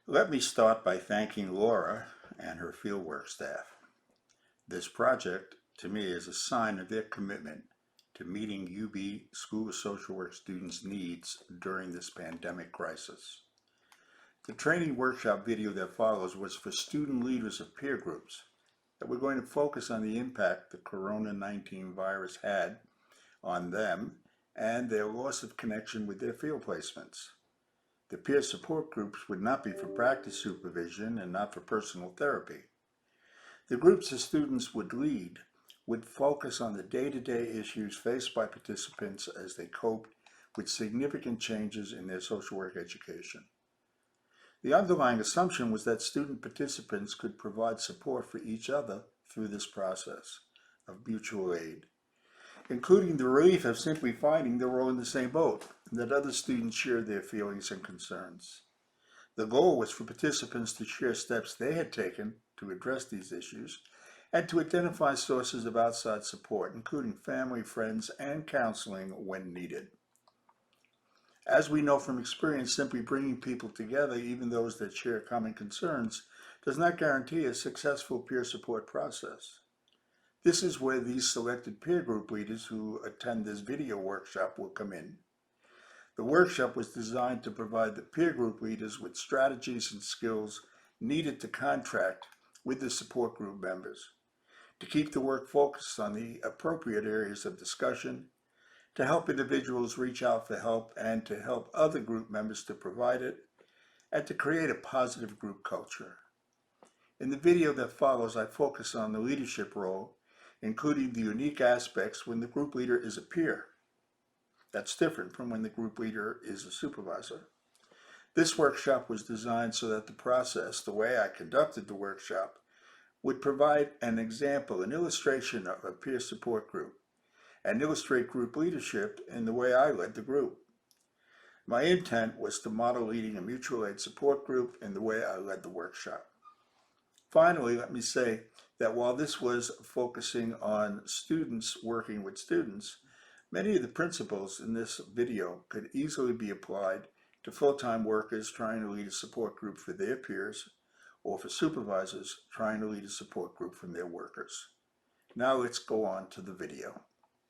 Let me start by thanking Laura and her fieldwork staff. This project, to me, is a sign of their commitment to meeting UB School of Social Work students' needs during this pandemic crisis. The training workshop video that follows was for student leaders of peer groups that were going to focus on the impact the corona-19 virus had on them and their loss of connection with their field placements. The peer support groups would not be for practice supervision and not for personal therapy. The groups the students would lead would focus on the day-to-day issues faced by participants as they coped with significant changes in their social work education. The underlying assumption was that student participants could provide support for each other through this process of mutual aid, including the relief of simply finding they're all in the same boat and that other students shared their feelings and concerns. The goal was for participants to share steps they had taken to address these issues and to identify sources of outside support, including family, friends, and counseling when needed. As we know from experience, simply bringing people together, even those that share common concerns, does not guarantee a successful peer support process. This is where these selected peer group leaders who attend this video workshop will come in. The workshop was designed to provide the peer group leaders with strategies and skills needed to contract with the support group members, to keep the work focused on the appropriate areas of discussion, to help individuals reach out for help and to help other group members to provide it, and to create a positive group culture. In the video that follows, I focus on the leadership role, including the unique aspects when the group leader is a peer. That's different from when the group leader is a supervisor. This workshop was designed so that the process, the way I conducted the workshop, would provide an example, an illustration of a peer support group, and illustrate group leadership in the way I led the group. My intent was to model leading a mutual aid support group in the way I led the workshop. Finally, let me say that while this was focusing on students working with students, many of the principles in this video could easily be applied to full-time workers trying to lead a support group for their peers or for supervisors trying to lead a support group from their workers. Now let's go on to the video.